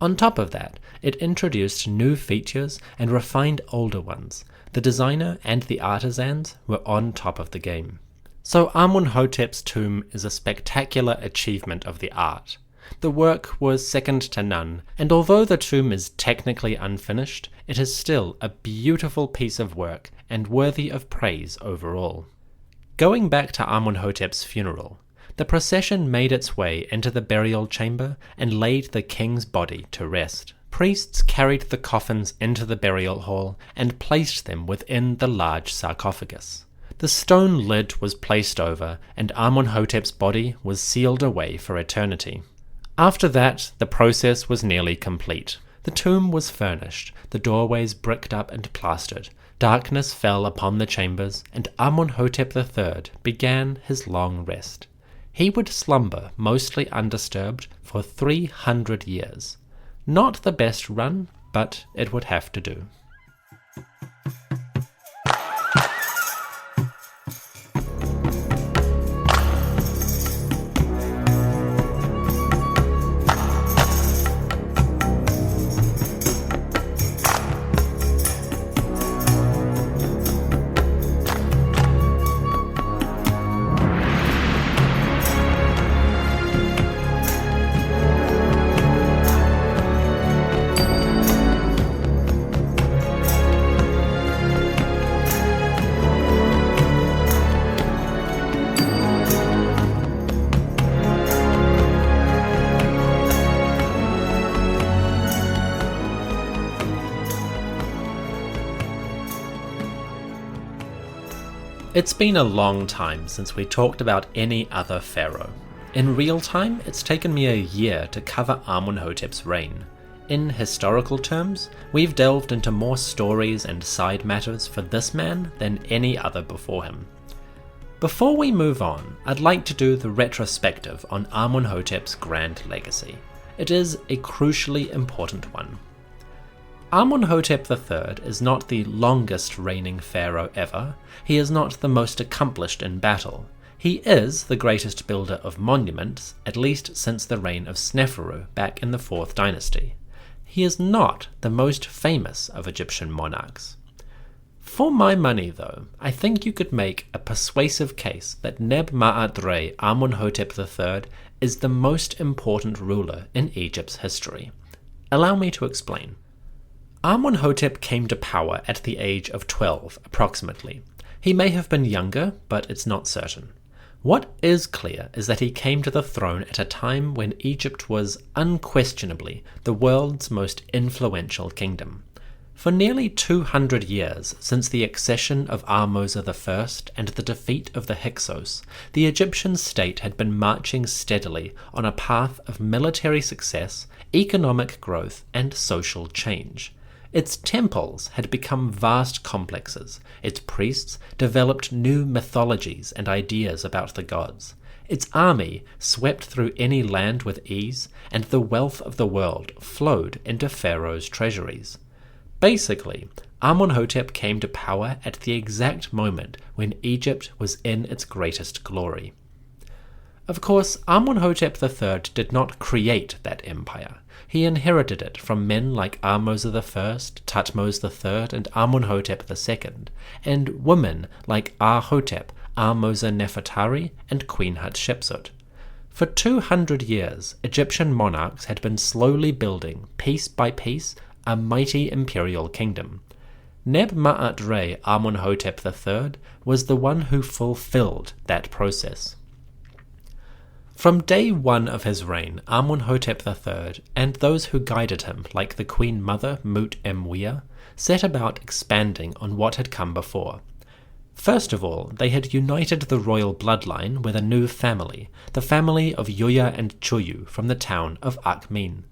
On top of that, it introduced new features and refined older ones. The designer and the artisans were on top of the game. So Amenhotep's tomb is a spectacular achievement of the art. The work was second to none, and although the tomb is technically unfinished, it is still a beautiful piece of work and worthy of praise overall. Going back to Amenhotep's funeral, the procession made its way into the burial chamber and laid the king's body to rest. Priests carried the coffins into the burial hall and placed them within the large sarcophagus. The stone lid was placed over, and Amenhotep's body was sealed away for eternity. After that, the process was nearly complete. The tomb was furnished, the doorways bricked up and plastered. Darkness fell upon the chambers, and Amenhotep III began his long rest. He would slumber mostly undisturbed for 300 years. Not the best run, but it would have to do. It's been a long time since we talked about any other pharaoh. In real time, it's taken me a year to cover Amenhotep's reign. In historical terms, we've delved into more stories and side matters for this man than any other before him. Before we move on, I'd like to do the retrospective on Amenhotep's grand legacy. It is a crucially important one. Amenhotep III is not the longest reigning pharaoh ever. He is not the most accomplished in battle. He is the greatest builder of monuments, at least since the reign of Sneferu back in the 4th Dynasty. He is not the most famous of Egyptian monarchs. For my money, though, I think you could make a persuasive case that Neb-ma'at-Re Amunhotep III is the most important ruler in Egypt's history. Allow me to explain. Amenhotep came to power at the age of 12, approximately. He may have been younger, but it's not certain. What is clear is that he came to the throne at a time when Egypt was unquestionably the world's most influential kingdom. For nearly 200 years since the accession of Ahmose I and the defeat of the Hyksos, the Egyptian state had been marching steadily on a path of military success, economic growth, and social change. Its temples had become vast complexes. Its priests developed new mythologies and ideas about the gods. Its army swept through any land with ease, and the wealth of the world flowed into Pharaoh's treasuries. Basically, Amenhotep came to power at the exact moment when Egypt was in its greatest glory. Of course, Amenhotep III did not create that empire. He inherited it from men like Ahmose I, Thutmose III, and Amenhotep II, and women like Ahotep, Ahmose Nefertari, and Queen Hatshepsut. For 200 years, Egyptian monarchs had been slowly building, piece by piece, a mighty imperial kingdom. Neb-ma'at-Re Amunhotep III was the one who fulfilled that process. From day one of his reign, Amenhotep III and those who guided him, like the Queen Mother Mut-Emwia, set about expanding on what had come before. First of all, they had united the royal bloodline with a new family, the family of Yuya and Chuyu from the town of Akhmin.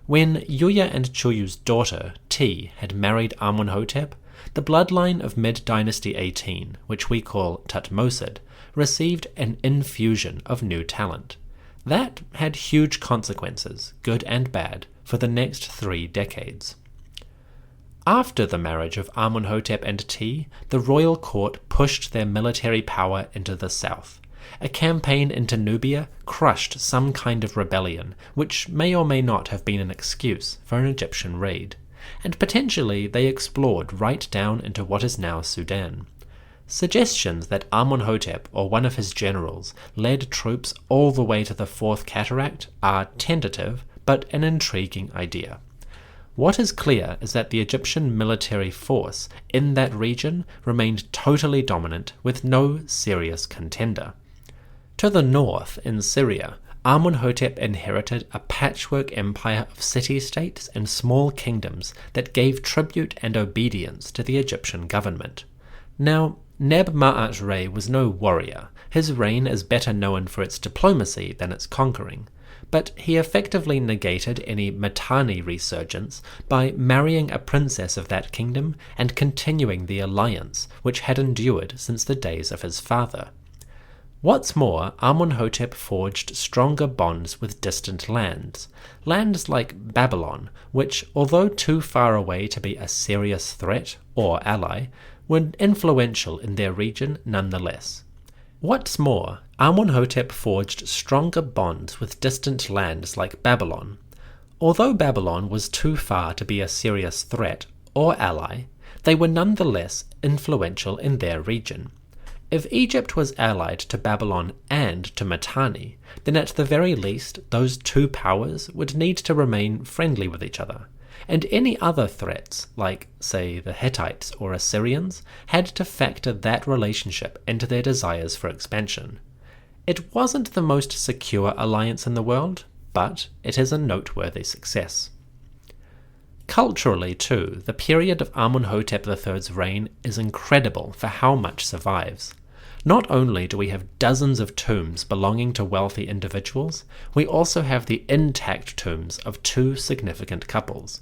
When Yuya and Chuyu's daughter, Ti, had married Amenhotep, the bloodline of mid-Dynasty 18, which we call Thutmose, received an infusion of new talent. That had huge consequences, good and bad, for the next 3 decades. After the marriage of Amenhotep and Ti, the royal court pushed their military power into the south. A campaign into Nubia crushed some kind of rebellion, which may or may not have been an excuse for an Egyptian raid, and potentially they explored right down into what is now Sudan. Suggestions that Amenhotep or one of his generals led troops all the way to the Fourth Cataract are tentative, but an intriguing idea. What is clear is that the Egyptian military force in that region remained totally dominant with no serious contender. To the north, in Syria, Amenhotep inherited a patchwork empire of city-states and small kingdoms that gave tribute and obedience to the Egyptian government. Now, Neb-ma'at-Re was no warrior. His reign is better known for its diplomacy than its conquering, but he effectively negated any Mitanni resurgence by marrying a princess of that kingdom and continuing the alliance which had endured since the days of his father. What's more, Amenhotep forged stronger bonds with distant lands like Babylon, which, although too far away to be a serious threat or ally, were influential in their region nonetheless. What's more, Amenhotep forged stronger bonds with distant lands like Babylon. Although Babylon was too far to be a serious threat or ally, they were nonetheless influential in their region. If Egypt was allied to Babylon and to Mitanni, then at the very least those two powers would need to remain friendly with each other, and any other threats, like, say, the Hittites or Assyrians, had to factor that relationship into their desires for expansion. It wasn't the most secure alliance in the world, but it is a noteworthy success. Culturally, too, the period of Amenhotep III's reign is incredible for how much survives. Not only do we have dozens of tombs belonging to wealthy individuals, we also have the intact tombs of 2 significant couples.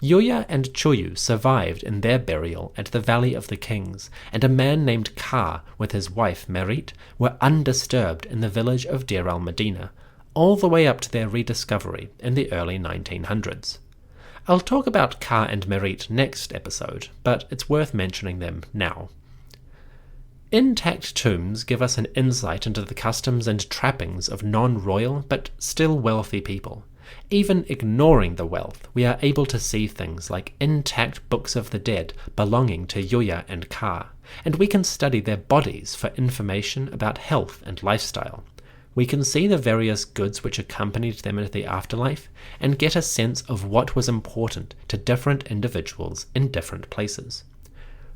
Yuya and Chuyu survived in their burial at the Valley of the Kings, and a man named Ka with his wife Merit were undisturbed in the village of Deir al-Medina, all the way up to their rediscovery in the early 1900s. I'll talk about Ka and Merit next episode, but it's worth mentioning them now. Intact tombs give us an insight into the customs and trappings of non-royal but still wealthy people. Even ignoring the wealth, we are able to see things like intact books of the dead belonging to Yuya and Ka, and we can study their bodies for information about health and lifestyle. We can see the various goods which accompanied them into the afterlife, and get a sense of what was important to different individuals in different places.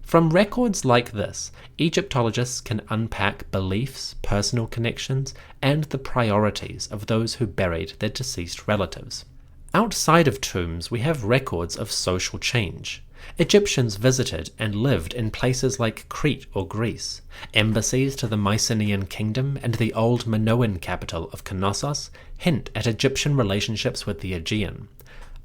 From records like this, Egyptologists can unpack beliefs, personal connections, and the priorities of those who buried their deceased relatives. Outside of tombs, we have records of social change. Egyptians visited and lived in places like Crete or Greece. Embassies to the Mycenaean kingdom and the old Minoan capital of Knossos hint at Egyptian relationships with the Aegean.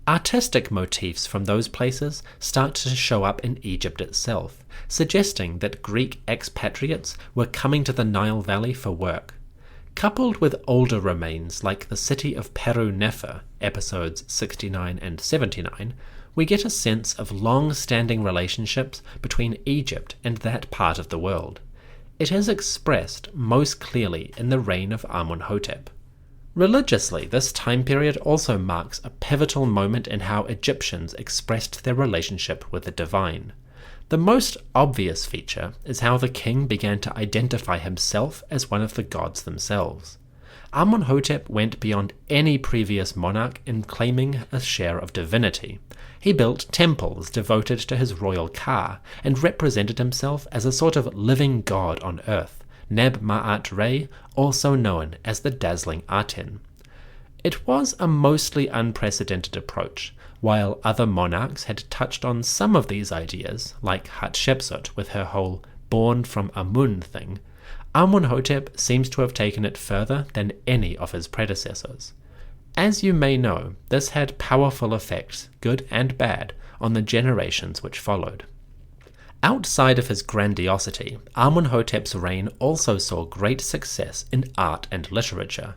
Artistic motifs from those places start to show up in Egypt itself, suggesting that Greek expatriates were coming to the Nile Valley for work. Coupled with older remains like the city of Peru Nefer, episodes 69 and 79, we get a sense of long-standing relationships between Egypt and that part of the world. It is expressed most clearly in the reign of Amenhotep. Religiously, this time period also marks a pivotal moment in how Egyptians expressed their relationship with the divine. The most obvious feature is how the king began to identify himself as one of the gods themselves. Amenhotep went beyond any previous monarch in claiming a share of divinity. He built temples devoted to his royal Ka, and represented himself as a sort of living god on earth, Neb-ma'at-Re, also known as the Dazzling Aten. It was a mostly unprecedented approach. While other monarchs had touched on some of these ideas, like Hatshepsut with her whole born from Amun thing, Amenhotep seems to have taken it further than any of his predecessors. As you may know, this had powerful effects, good and bad, on the generations which followed. Outside of his grandiosity, Amenhotep's reign also saw great success in art and literature.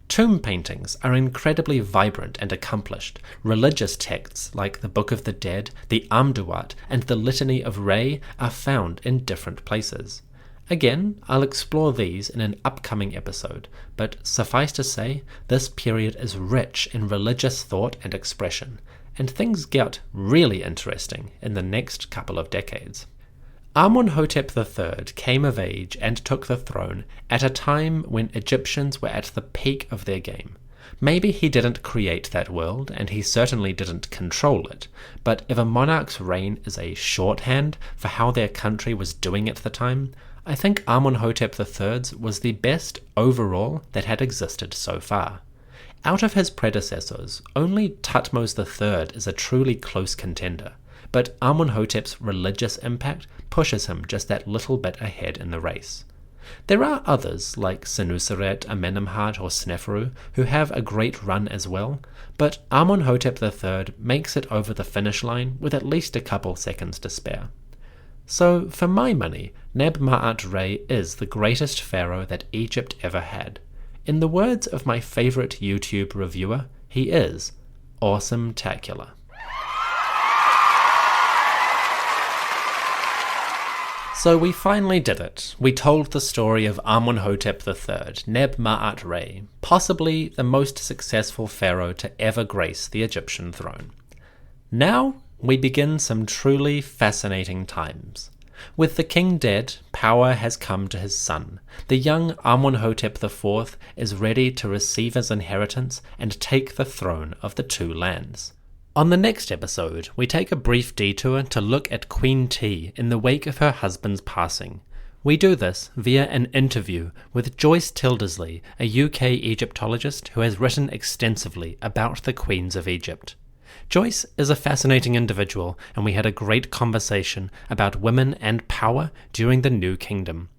Tomb paintings are incredibly vibrant and accomplished. Religious texts like the Book of the Dead, the Amduat, and the Litany of Re are found in different places. Again, I'll explore these in an upcoming episode, but suffice to say, this period is rich in religious thought and expression, and things get really interesting in the next couple of decades. Amenhotep III came of age and took the throne at a time when Egyptians were at the peak of their game. Maybe he didn't create that world, and he certainly didn't control it, but if a monarch's reign is a shorthand for how their country was doing at the time, I think Amenhotep III's was the best overall that had existed so far. Out of his predecessors, only Thutmose III is a truly close contender, but Amenhotep's religious impact pushes him just that little bit ahead in the race. There are others, like Senuseret, Amenemhat, or Sneferu, who have a great run as well, but Amenhotep III makes it over the finish line with at least a couple seconds to spare. So, for my money, Neb-ma'at-Re is the greatest pharaoh that Egypt ever had. In the words of my favorite YouTube reviewer, he is awesome-tacular. So we finally did it. We told the story of Amenhotep III, Neb-ma'at-Re, possibly the most successful pharaoh to ever grace the Egyptian throne. Now we begin some truly fascinating times. With the king dead, power has come to his son. The young Amenhotep IV is ready to receive his inheritance and take the throne of the two lands. On the next episode, we take a brief detour to look at Queen T in the wake of her husband's passing. We do this via an interview with Joyce Tildesley, a UK Egyptologist who has written extensively about the queens of Egypt. Joyce is a fascinating individual, and we had a great conversation about women and power during the New Kingdom.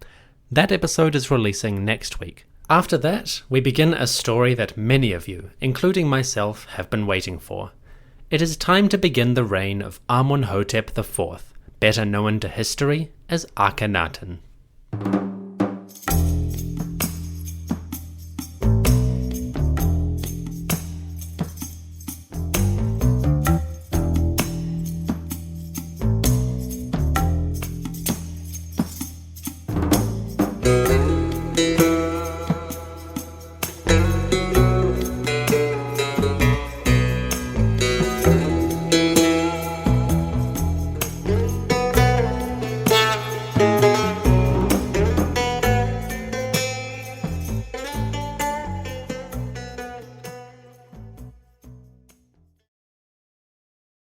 That episode is releasing next week. After that, we begin a story that many of you, including myself, have been waiting for. It is time to begin the reign of Amenhotep IV, better known to history as Akhenaten.